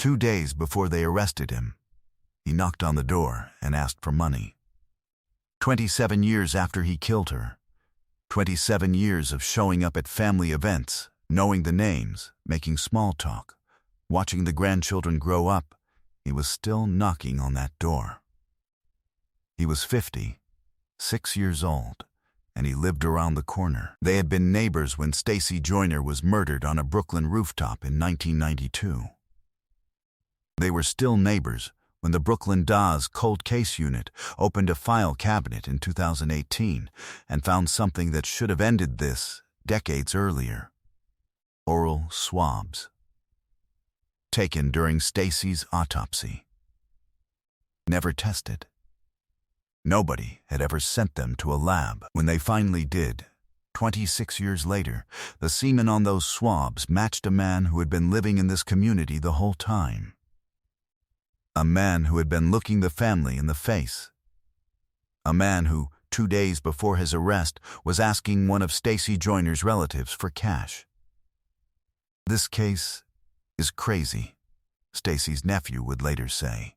2 days before they arrested him, he knocked on the door and asked for money. 27 years after he killed her, 27 years of showing up at family events, knowing the names, making small talk, watching the grandchildren grow up, he was still knocking on that door. He was 50, 6 years old, and he lived around the corner. They had been neighbors when Stacy Joyner was murdered on a Brooklyn rooftop in 1992. They were still neighbors when the Brooklyn Dawes Cold Case Unit opened a file cabinet in 2018 and found something that should have ended this decades earlier: oral swabs taken during Stacy's autopsy. Never tested. Nobody had ever sent them to a lab. When they finally did, 26 years later, the semen on those swabs matched a man who had been living in this community the whole time. A man who had been looking the family in the face. A man who, 2 days before his arrest, was asking one of Stacy Joyner's relatives for cash. "This case is crazy," Stacy's nephew would later say.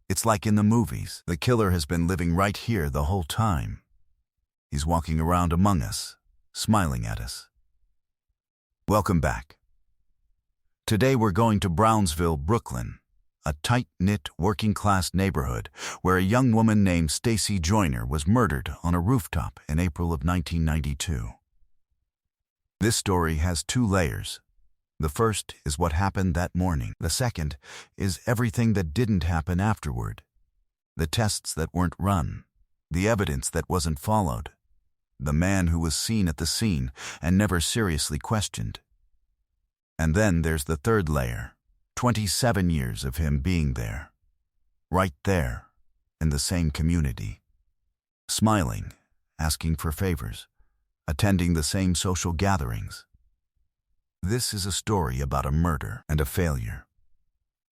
"It's like in the movies. The killer has been living right here the whole time. He's walking around among us, smiling at us." Welcome back. Today we're going to Brownsville, Brooklyn, a tight-knit working-class neighborhood where a young woman named Stacy Joyner was murdered on a rooftop in April of 1992. This story has 2 layers. The first is what happened that morning. The second is everything that didn't happen afterward. The tests that weren't run, the evidence that wasn't followed, the man who was seen at the scene and never seriously questioned. And then there's the third layer, 27 years of him being there, right there, in the same community, smiling, asking for favors, attending the same social gatherings. This is a story about a murder and a failure,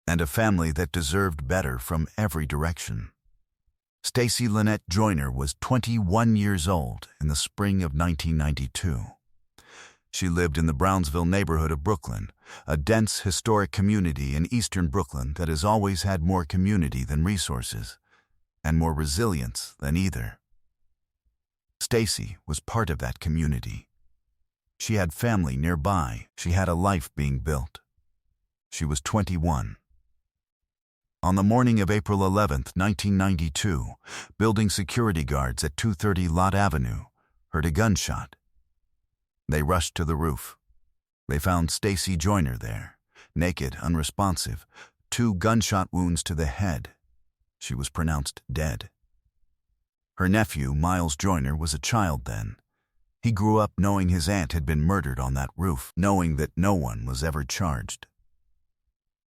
and a family that deserved better from every direction. Stacy Lynette Joyner was 21 years old in the spring of 1992. She lived in the Brownsville neighborhood of Brooklyn, a dense historic community in eastern Brooklyn that has always had more community than resources, and more resilience than either. Stacy was part of that community. She had family nearby. She had a life being built. She was 21. On the morning of April 11, 1992, building security guards at 230 Lott Avenue heard a gunshot. They rushed to the roof. They found Stacy Joyner there, naked, unresponsive, 2 gunshot wounds to the head. She was pronounced dead. Her nephew, Miles Joyner, was a child then. He grew up knowing his aunt had been murdered on that roof, knowing that no one was ever charged,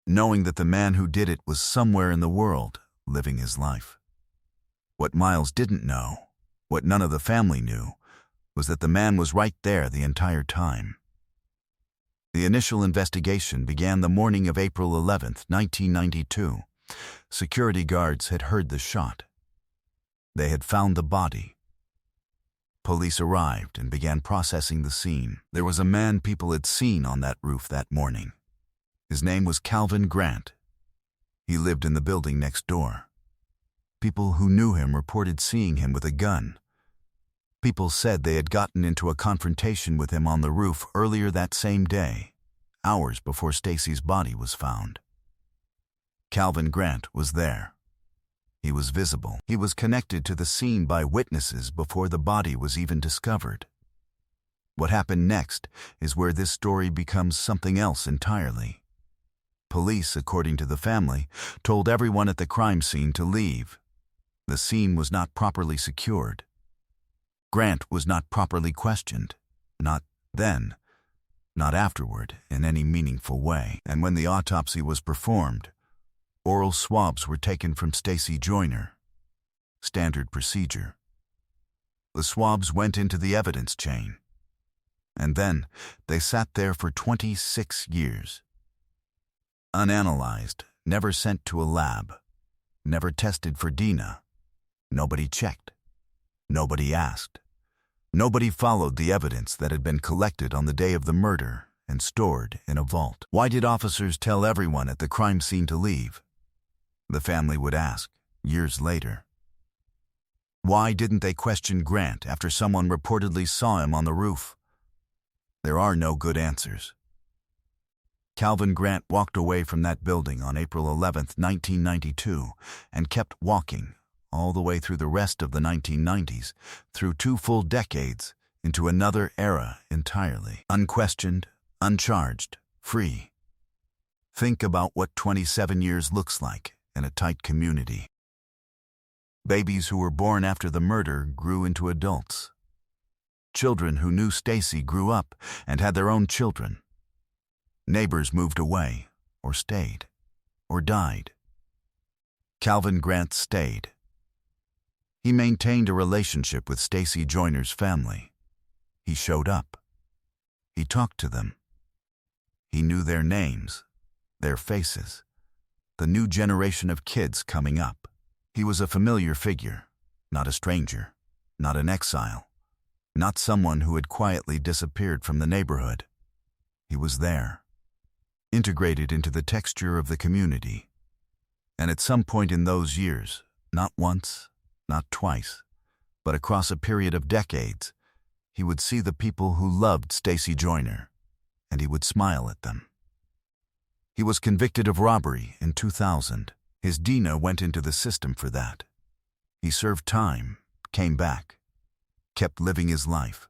knowing that the man who did it was somewhere in the world, living his life. What Miles didn't know, what none of the family knew, was that the man was right there the entire time. The initial investigation began the morning of April 11, 1992. Security guards had heard the shot. They had found the body. Police arrived and began processing the scene. There was a man people had seen on that roof that morning. His name was Calvin Grant. He lived in the building next door. People who knew him reported seeing him with a gun. People said they had gotten into a confrontation with him on the roof earlier that same day, hours before Stacy's body was found. Calvin Grant was there. He was visible. He was connected to the scene by witnesses before the body was even discovered. What happened next is where this story becomes something else entirely. Police, according to the family, told everyone at the crime scene to leave. The scene was not properly secured. Grant was not properly questioned, not then, not afterward, in any meaningful way. And when the autopsy was performed, oral swabs were taken from Stacy Joyner. Standard procedure. The swabs went into the evidence chain. And then they sat there for 26 years. Unanalyzed, never sent to a lab, never tested for DNA. Nobody checked. Nobody asked. Nobody followed the evidence that had been collected on the day of the murder and stored in a vault. Why did officers tell everyone at the crime scene to leave? The family would ask, years later. Why didn't they question Grant after someone reportedly saw him on the roof? There are no good answers. Calvin Grant walked away from that building on April 11, 1992, and kept walking all the way through the rest of the 1990s, through 2 full decades, into another era entirely. Unquestioned, uncharged, free. Think about what 27 years looks like in a tight community. Babies who were born after the murder grew into adults. Children who knew Stacy grew up and had their own children. Neighbors moved away, or stayed, or died. Calvin Grant stayed. He maintained a relationship with Stacy Joyner's family. He showed up. He talked to them. He knew their names, their faces, the new generation of kids coming up. He was a familiar figure, not a stranger, not an exile, not someone who had quietly disappeared from the neighborhood. He was there, integrated into the texture of the community. And at some point in those years, not once, not twice, but across a period of decades, he would see the people who loved Stacy Joyner, and he would smile at them. He was convicted of robbery in 2000. His DINA went into the system for that. He served time, came back, kept living his life.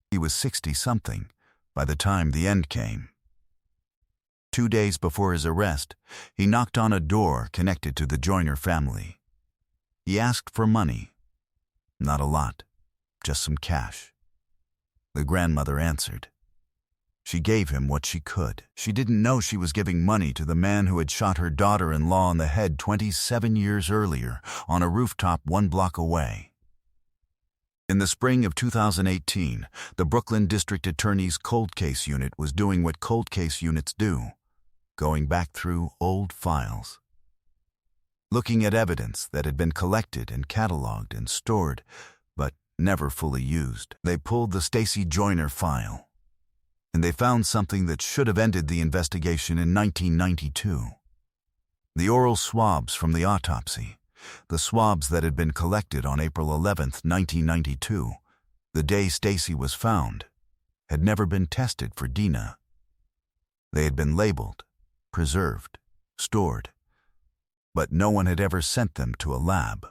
He was 60-something by the time the end came. 2 days before his arrest, he knocked on a door connected to the Joyner family. He asked for money. Not a lot, just some cash. The grandmother answered. She gave him what she could. She didn't know she was giving money to the man who had shot her daughter-in-law in the head 27 years earlier on a rooftop 1 block away. In the spring of 2018, the Brooklyn District Attorney's Cold Case Unit was doing what cold case units do, going back through old files. Looking at evidence that had been collected and cataloged and stored, but never fully used. They pulled the Stacy Joyner file, and they found something that should have ended the investigation in 1992. The oral swabs from the autopsy, the swabs that had been collected on April 11, 1992, the day Stacy was found, had never been tested for DINA. They had been labeled, preserved, stored, but no one had ever sent them to a lab.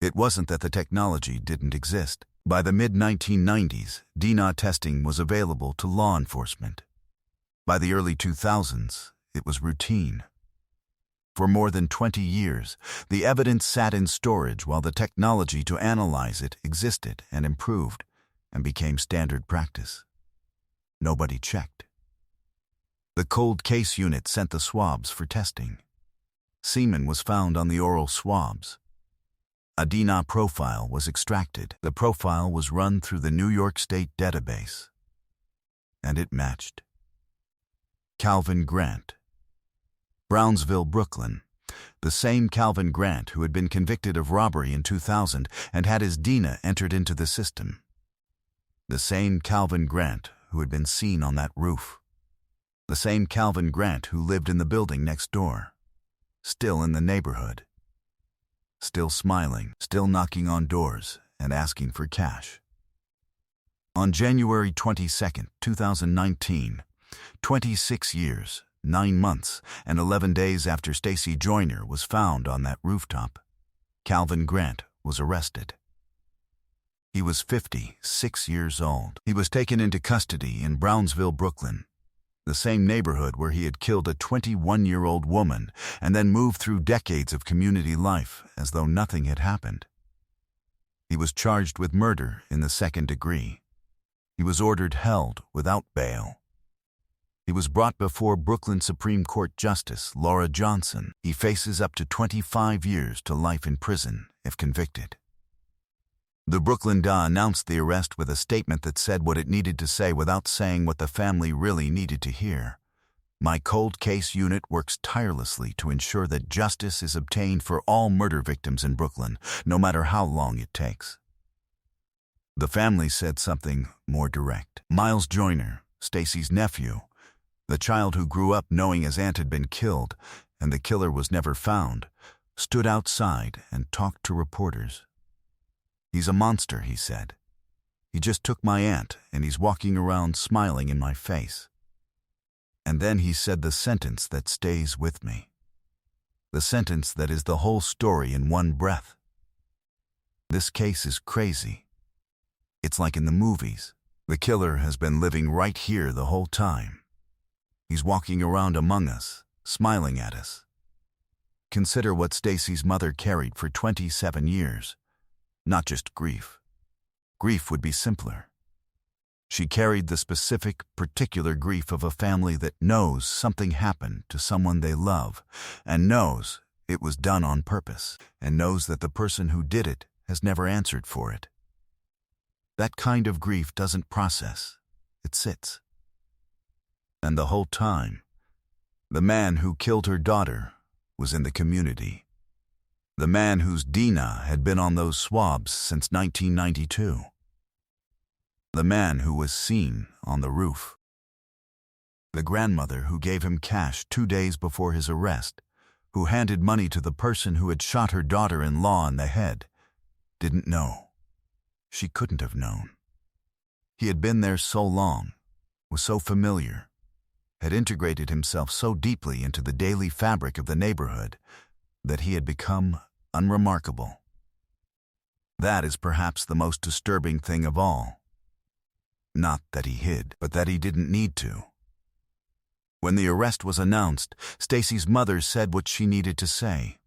It wasn't that the technology didn't exist. By the mid-1990s, DINA testing was available to law enforcement. By the early 2000s, it was routine. For more than 20 years, the evidence sat in storage while the technology to analyze it existed and improved and became standard practice. Nobody checked. The Cold Case Unit sent the swabs for testing. Semen was found on the oral swabs. A DINA profile was extracted. The profile was run through the New York State database. And it matched. Calvin Grant. Brownsville, Brooklyn. The same Calvin Grant who had been convicted of robbery in 2000 and had his DINA entered into the system. The same Calvin Grant who had been seen on that roof. The same Calvin Grant who lived in the building next door. Still in the neighborhood. Still smiling, still knocking on doors and asking for cash. On January 22, 2019, 26 years, 9 months, and 11 days after Stacy Joyner was found on that rooftop, Calvin Grant was arrested. He was 56 years old. He was taken into custody in Brownsville, Brooklyn, the same neighborhood where he had killed a 21-year-old woman and then moved through decades of community life as though nothing had happened. He was charged with murder in the 2nd degree. He was ordered held without bail. He was brought before Brooklyn Supreme Court Justice Laura Johnson. He faces up to 25 years to life in prison if convicted. The Brooklyn DA announced the arrest with a statement that said what it needed to say without saying what the family really needed to hear. My cold case unit works tirelessly to ensure that justice is obtained for all murder victims in Brooklyn, no matter how long it takes. The family said something more direct. Miles Joyner, Stacy's nephew, the child who grew up knowing his aunt had been killed and the killer was never found, stood outside and talked to reporters. "He's a monster," he said. "He just took my aunt and he's walking around smiling in my face." And then he said the sentence that stays with me. The sentence that is the whole story in one breath. "This case is crazy. It's like in the movies. The killer has been living right here the whole time. He's walking around among us, smiling at us." Consider what Stacy's mother carried for 27 years. Not just grief. Grief would be simpler. She carried the specific, particular grief of a family that knows something happened to someone they love, and knows it was done on purpose, and knows that the person who did it has never answered for it. That kind of grief doesn't process. It sits. And the whole time, the man who killed her daughter was in the community. The man whose DNA had been on those swabs since 1992. The man who was seen on the roof. The grandmother who gave him cash 2 days before his arrest, who handed money to the person who had shot her daughter-in-law in the head, didn't know. She couldn't have known. He had been there so long, was so familiar, had integrated himself so deeply into the daily fabric of the neighborhood that he had become unremarkable. That is perhaps the most disturbing thing of all. Not that he hid, but that he didn't need to. When the arrest was announced, Stacy's mother said what she needed to say.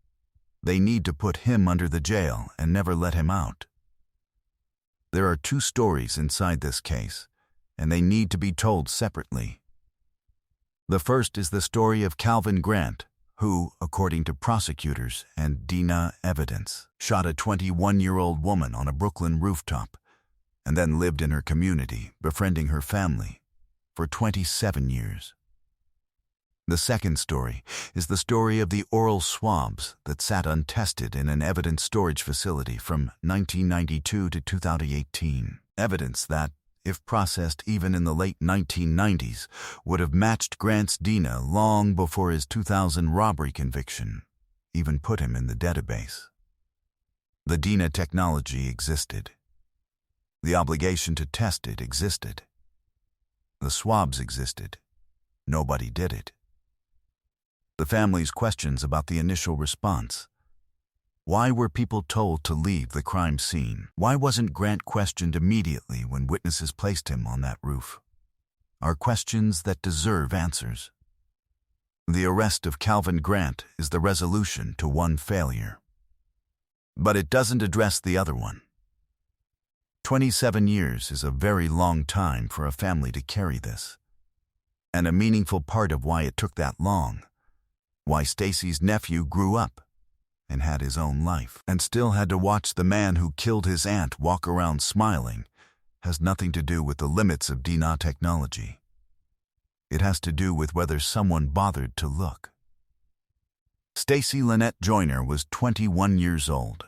They need to put him under the jail and never let him out. There are 2 stories inside this case, and they need to be told separately. The first is the story of Calvin Grant, who, according to prosecutors and DNA evidence, shot a 21-year-old woman on a Brooklyn rooftop and then lived in her community, befriending her family, for 27 years. The second story is the story of the oral swabs that sat untested in an evidence storage facility from 1992 to 2018. Evidence that, if processed even in the late 1990s, would have matched Grant's DNA long before his 2000 robbery conviction even put him in the database. The DNA technology existed. The obligation to test it existed. The swabs existed. Nobody did it. The family's questions about the initial response. Why were people told to leave the crime scene? Why wasn't Grant questioned immediately when witnesses placed him on that roof? Are questions that deserve answers. The arrest of Calvin Grant is the resolution to one failure. But it doesn't address the other one. 27 years is a very long time for a family to carry this. And a meaningful part of why it took that long, why Stacy's nephew grew up and had his own life and still had to watch the man who killed his aunt walk around smiling, has nothing to do with the limits of DNA technology. It has to do with whether someone bothered to look. Stacy Lynette Joyner was 21 years old.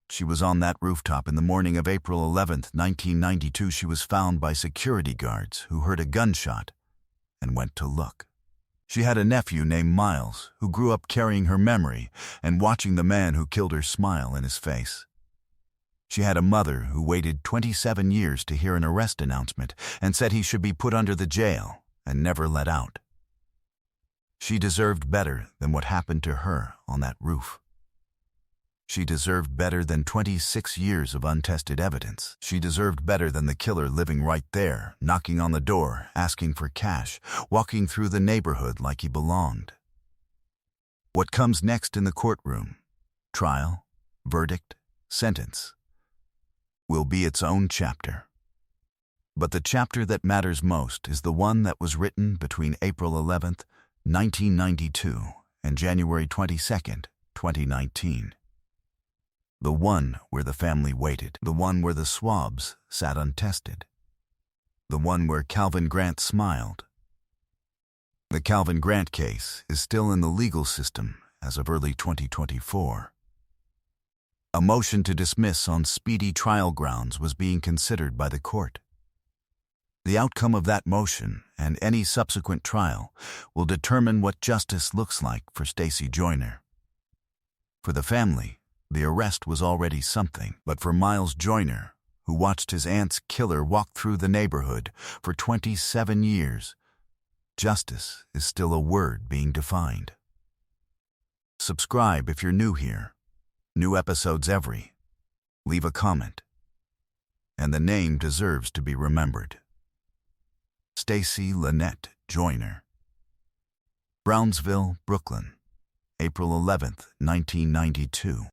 She was on that rooftop in the morning of April 11, 1992. She was found by security guards who heard a gunshot and went to look. She had a nephew named Miles who grew up carrying her memory and watching the man who killed her smile in his face. She had a mother who waited 27 years to hear an arrest announcement and said he should be put under the jail and never let out. She deserved better than what happened to her on that roof. She deserved better than 26 years of untested evidence. She deserved better than the killer living right there, knocking on the door, asking for cash, walking through the neighborhood like he belonged. What comes next in the courtroom, trial, verdict, sentence, will be its own chapter. But the chapter that matters most is the one that was written between April 11, 1992 and January 22, 2019. The one where the family waited, the one where the swabs sat untested, the one where Calvin Grant smiled. The Calvin Grant case is still in the legal system as of early 2024. A motion to dismiss on speedy trial grounds was being considered by the court. The outcome of that motion and any subsequent trial will determine what justice looks like for Stacy Joyner. For the family, the arrest was already something, but for Miles Joyner, who watched his aunt's killer walk through the neighborhood for 27 years, justice is still a word being defined. Subscribe if you're new here. New episodes every. Leave a comment. And the name deserves to be remembered. Stacy Lynette Joyner. Brownsville, Brooklyn, April 11, 1992.